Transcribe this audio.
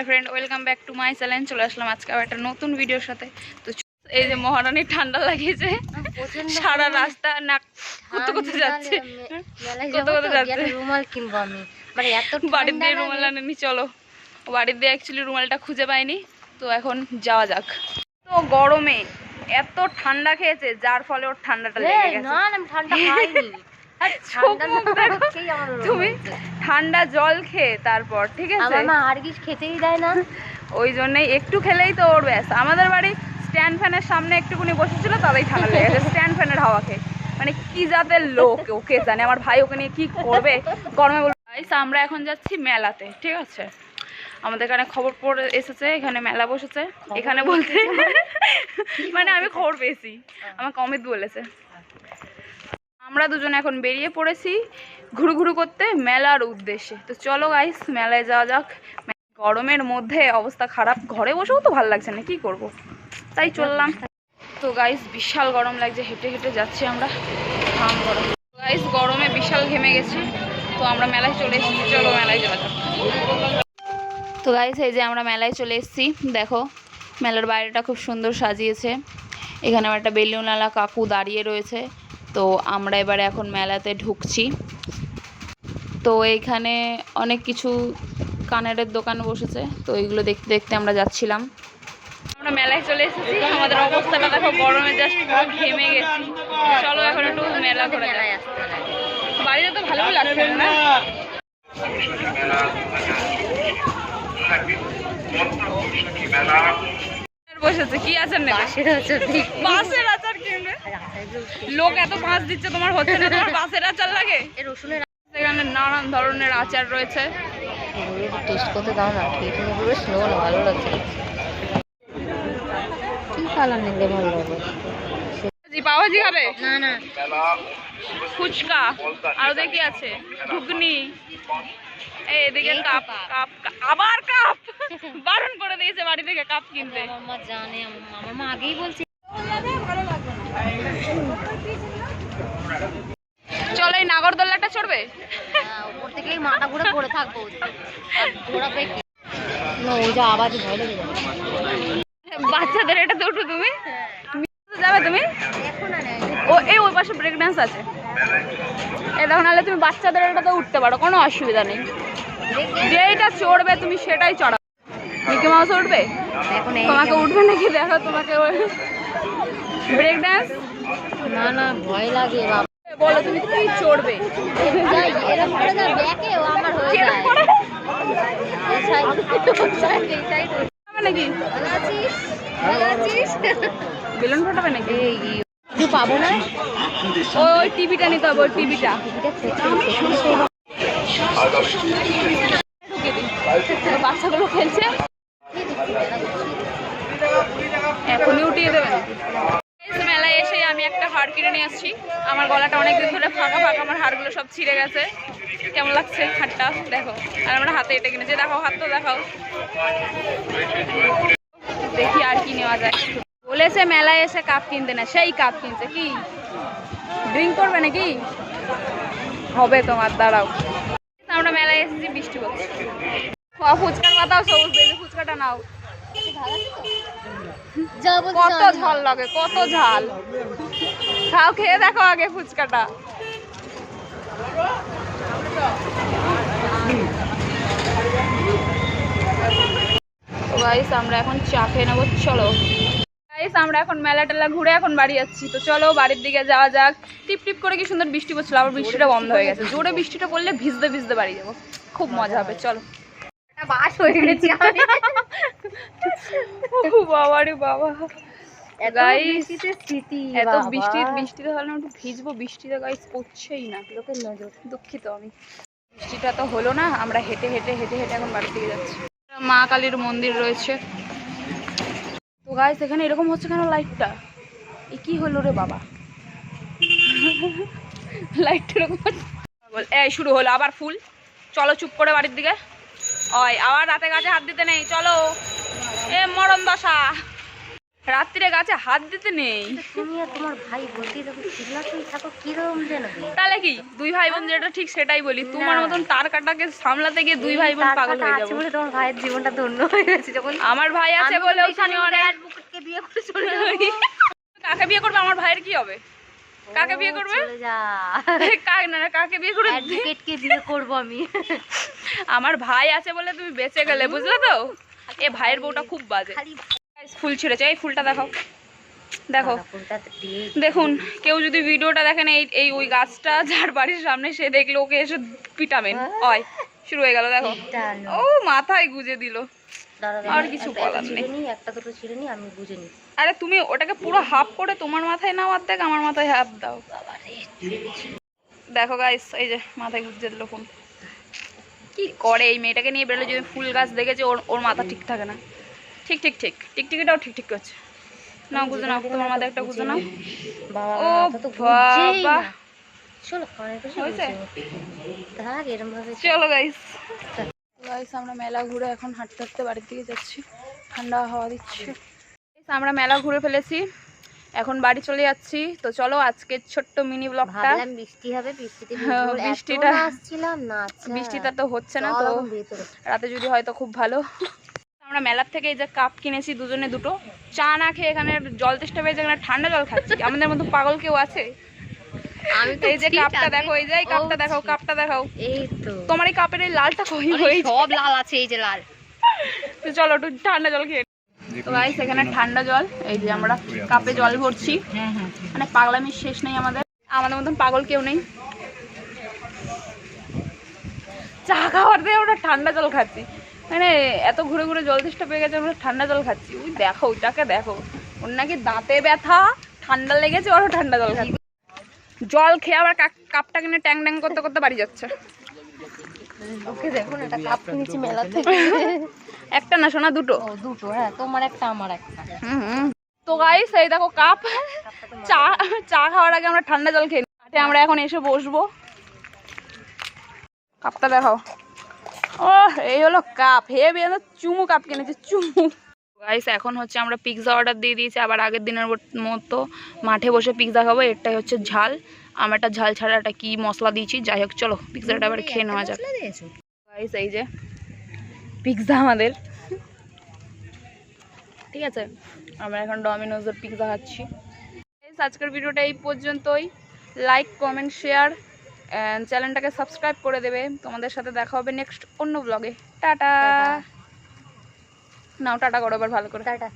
Hi friend, welcome back to my channel. চলে আসলাম আজকে আবার একটা নতুন ভিডিওর সাথে। তো এই যে মহারানীর ঠান্ডা লাগিয়েছে, সারা রাস্তা না কোথায় যাচ্ছে, কোথায় যাচ্ছে। রুমাল কিনবো আমি, মানে এত বাড়ির দিয়ে রুমাল আনেনি। চলো, বাড়ির দিয়ে অ্যাকচুয়ালি রুমালটা খুঁজে পাইনি, তো এখন যাওয়া যাক। তো গরমে এত ঠান্ডা খেয়েছে যার ফলে ওর ঠান্ডাটা লেগে গেছে। না আমি ঠান্ডা খাইনি। তুমি ঠান্ডা জল খেয়ে তারপর ঠিক আছে, আমার মা হারগিস খেতেই দেয় না, ওই জন্যই একটু খেলেই তো ওর ব্যাস। আমাদের বাড়ি স্ট্যান্ড ফ্যানের সামনে একটুকুনি বসেছিল, তাতেই ঠান্ডা লেগে গেছে স্ট্যান্ড ফ্যানের হাওয়া খেয়ে। মানে কি জাতের লোক ওকে জানে, আমার ভাই ওকে নিয়ে কি করবে গরমে। আমরা এখন যাচ্ছি মেলাতে, ঠিক আছে। আমাদের এখানে খবর পড়ে এসেছে, এখানে মেলা বসেছে। এখানে বলতে মানে আমি খবর পেয়েছি, আমাকে অমিত বলেছে। আমরা দুজনে এখন বেরিয়ে পড়েছি ঘুরু ঘুরু করতে মেলার উদ্দেশ্যে। তো চলো গাইস, মেলায় যাওয়া যাক। গরমের মধ্যে অবস্থা খারাপ, ঘরে বসেও তো ভালো লাগছে না, কি করব, তাই চললাম। তো গাইস বিশাল গরম লাগছে, হেঁটে হেঁটে যাচ্ছি আমরা, ঘাম গরম। গাইস গরমে বিশাল ঘেমে গেছি, তো আমরা মেলায় চলে এসেছি। চলো মেলায় যাওয়া যাক। তো গাইস এই যে আমরা মেলায় চলে এসেছি, দেখো মেলার বাইরেটা খুব সুন্দর সাজিয়েছে। এখানে একটা বেলুনওয়ালা কাকু দাঁড়িয়ে রয়েছে। তো আমরা এবারে এখন মেলাতে ঢুকছি। তো এইখানে অনেক কিছু কানের দোকান বসেছে, তো এইগুলো দেখতে দেখতে আমরা যাচ্ছিলাম। আমরা মেলায় চলে এসেছি, আমাদের অবস্থাটা দেখো, গরমে জাস্ট ঘেমে গেছি। চলো এখন একটু মেলা ঘুরে যাই। বাড়িতে তো ভালো লাগছে না, বসেছে কি আচার নেবে? বাঁশের আচার কিনবে। লোক এত ভাঁজ দিচ্ছে, তোমার হচ্ছে না, তোমার বাঁশের আচার লাগে? সেখানে নানান ধরনের আচার রয়েছে। টেস্ট করতে দাও না, বেশ ভালো লাগছে। কি কালার নিলে ভালো লাগবে? পাওয়াজি খাবে? না না, ফুচকা, আরো দেখি আছে ঘুগনি। এদিকে কাপ, কাপ আবার কাপ বারণ করে দিয়েছে বাড়ি থেকে কাপ কিনতে। আমার মা জানে, আমার মা আগেই বলছে। চলো এই নাগরদোল্লাটা চড়বে, উপর থেকেই মাথা ঘুরে পড়ে থাকবো, ঘোরাবে না, ওই যে আওয়াজ ভয় লেগে যাবে। বাচ্চাদের এটা তো উঠো, তুমি যাবে তুমি? ও এই ওই পাশে ব্রেক ডান্স আছে, এটা নাহলে তুমি বাচ্চাদের এটাতে উঠতে পারো, কোনো অসুবিধা নেই। যেইটা চড়বে তুমি সেটাই চড়াবে। মিকি মাউস উঠবে, তোমাকে উঠবে নাকি দেখো, তোমাকে ব্রেক ডান্স। না না ভয় লাগে বাবা। বলো তুমি কি চড়বে? নাকি বেলুন ফাটাবে নাকি? পাবো না, ওই টিভিটা নিতে হবে, ওই টিভিটা বাচ্চাগুলো খেলছে, এখনই উঠিয়ে দেবে নাকি? মেলায় এসে আমি একটা হার কিনে নিয়ে আসছি। আমার গলাটা অনেকদিন ধরে ফাঁকা ফাঁকা, আমার হাড়গুলো সব ছিঁড়ে গেছে। কেমন লাগছে হারটা দেখো, আর আমরা হাতে এটা কিনেছি। দেখাও হাত, তো দেখাও, দেখি আর কি নেওয়া যায়। বলেছে মেলায় এসে কাপ কিনতে না, সেই কাপ কিনছে। কি ড্রিঙ্ক করবে নাকি? হবে তোমার, দাঁড়াও। আমরা মেলায় এসেছি, বৃষ্টি হচ্ছে। ফুচকার কথাও সবুজ বেশি, ফুচকাটা নাও। কত ঝাল লাগে, কত ঝাল। খাও, খেয়ে দেখো আগে ফুচকাটা। গাইস আমরা এখন চা খেয়ে নেবো, চলো। গাইস আমরা এখন মেলা টেলা ঘুরে এখন বাড়ি যাচ্ছি। তো চলো বাড়ির দিকে যাওয়া যাক। টিপ টিপ করে কি সুন্দর বৃষ্টি পড়ছিল, আবার বৃষ্টিটা বন্ধ হয়ে গেছে। জোরে বৃষ্টিটা পড়লে ভিজতে ভিজতে বাড়ি যাবো, খুব মজা হবে। চলো, বাস হয়ে গেছি বাবা রে বাবা। গাইস এত বৃষ্টিতে হলে একটু ভিজবো, বৃষ্টিতে গাইস পড়ছেই না, লোকের নজর। দুঃখিত আমি, বৃষ্টিটা তো হলো না। আমরা হেঁটে হেঁটে হেঁটে হেঁটে এখন বাড়ির দিকে যাচ্ছি। মা কালীর মন্দির রয়েছে। তো গাইস এখানে এরকম হচ্ছে কেন লাইটটা? এ কি হলো রে বাবা, লাইটটা এরকম এই শুরু হলো আবার ফুল। চলো চুপ করে বাড়ির দিকে, ওই আবার রাতে গাছে হাত দিতে নেই। চলো, এ মরণ দশা। রাত্রিরে গাছে হাত দিতে নেই। তুমি আর তোমার ভাই বলতেই তখন চিল্লাতেই থাকো, কিরকম যেন তাহলে কি দুই ভাই বোন যেটা ঠিক সেটাই বলি, তোমার মতন তার কাটাকে সামলাতে গিয়ে দুই ভাই বোন পাগল হয়ে যাবো। বলে তোমার ভাইয়ের জীবনটা ধন্য হয়ে গেছে। যখন আমার ভাই আছে বলেও তুমি অনেক অ্যাডভোকেটকে বিয়ে করে চলে যাবো। কাকে বিয়ে করবে? আমার ভাইয়ের কি হবে? কাকে বিয়ে করবে? চলে যা, কাকে বিয়ে করে? অ্যাডভোকেটকে বিয়ে করব আমি। আমার ভাই আছে বলে তুমি বেঁচে গেলে, বুঝলে তো? এ ভাইয়ের বউটা খুব বাজে। খালি ফুল ছিঁড়েছে, এই ফুলটা দেখাও, দেখো। ফুলটা দিয়ে দেখুন, কেউ যদি ভিডিওটা দেখেন, এই এই ওই গাছটা যার বাড়ির সামনে, সে দেখলে ওকে এসে পিটাবেন। হয় শুরু হয়ে গেল, দেখো। টানো। ও মাথায় গুজে দিল। দাঁড়া, আর কিছু বলার নেই। একটা দুটো ছিঁড়ে নি, আমি বুঝে নি। আরে তুমি ওটাকে পুরো হাফ করে তোমার মাথায় নাও, অর্ধেক আমার মাথায় হাফ দাও। দেখো গাইস, এই যে মাথায় গুজে দিল ফুল। কি করে এই মেয়েটাকে নিয়ে বেরোলে, যদি ফুল গাছ দেখেছে, ওর ওর মাথা ঠিক থাকে না। ঠিক ঠিক ঠিক, টিকটিকিটাও ঠিক ঠিক করছে। নাও গুজে নাও, তোমার মাথায় একটা গুজে নাও। বাবা, ও মাথা তো বুঝছেই বাবা, না। চলো অনেক বেশি হয়েছে? থাক এরম ভাবে। চলো গাইস। গাইস আমরা মেলা ঘুরে এখন হাঁটতে হাঁটতে বাড়ির দিকে যাচ্ছি, ঠান্ডা হাওয়া দিচ্ছে। আমরা মেলা ঘুরে ফেলেছি, এখন বাড়ি চলে যাচ্ছি। তো চলো আজকে ছোট্ট মিনি ব্লগটা। ভাবলাম বৃষ্টি হবে, বৃষ্টিতে বৃষ্টিটা আসছিলাম না। আচ্ছা, বৃষ্টিটা তো হচ্ছে না, তো চলো ভেতরে। রাতে যদি হয় তো খুব ভালো। আমরা মেলার থেকে এই যে কাপ কিনেছি, দুজনে দুটো। চা না খেয়ে এখানে জল তেষ্টা পেয়েছে, এখানে ঠান্ডা জল খাচ্ছি। আমাদের মতো পাগল কেউ আছে? আমি তো এই যে কাপটা দেখো, এই যে এই কাপটা দেখাও, কাপটা দেখাও। এই তো তোমার এই কাপের এই লালটা কই আরে হয়েছে? সব লাল আছে, এই যে লাল। তো চলো একটু ঠান্ডা জল খেয়ে। তো গাইস এখানে ঠান্ডা জল, এই যে আমরা কাপে জল ভরছি। মানে পাগলামির শেষ নেই আমাদের, আমাদের মতন পাগল কেউ নেই। চা খাওয়ার দিয়ে ওটা ঠান্ডা জল খাচ্ছি, মানে এত ঘুরে ঘুরে জল তেষ্টা পেয়ে গেছে, আমরা ঠান্ডা জল খাচ্ছি। ওই দেখো, ওইটাকে দেখো, ওর নাকি দাঁতে ব্যথা, ঠান্ডা লেগেছে, ওরা ঠান্ডা জল খাচ্ছে। জল খেয়ে আবার কাপটা কিনে ট্যাং ট্যাং করতে করতে বাড়ি যাচ্ছে। ওকে দেখুন, একটা কাপ কিনেছি মেলা থেকে। একটা না সোনা, দুটো। ও দুটো, হ্যাঁ, তোমার একটা আমার একটা। তো গাইস এই দেখো কাপ, চা চা খাওয়ার আগে আমরা ঠান্ডা জল খেয়ে নিই। আমরা এখন এসে বসবো। কাপটা দেখাও। ও এই হলো কাপ, হে বেশ চুমু কাপ কিনেছি, চুমু। গাইস এখন হচ্ছে আমরা পিৎজা অর্ডার দিয়ে দিয়েছি, আবার আগের দিনের মতো মাঠে বসে পিৎজা খাবো। এটাই হচ্ছে ঝাল, আমরা একটা ঝাল ছাড়া একটা কি মশলা দিয়েছি। যাই হোক চলো পিৎজাটা আবার খেয়ে নেওয়া যাক। গাইস এই যে পিৎজা আমাদের, ঠিক আছে। আমরা এখন ডমিনোজের পিৎজা খাচ্ছি। আজকের ভিডিওটা এই পর্যন্তই। লাইক, কমেন্ট, শেয়ার, চ্যানেলটাকে সাবস্ক্রাইব করে দেবে। তোমাদের সাথে দেখা হবে নেক্সট অন্য ব্লগে। টাটা। নাও টাটা করো এবার ভালো করে। টাটা।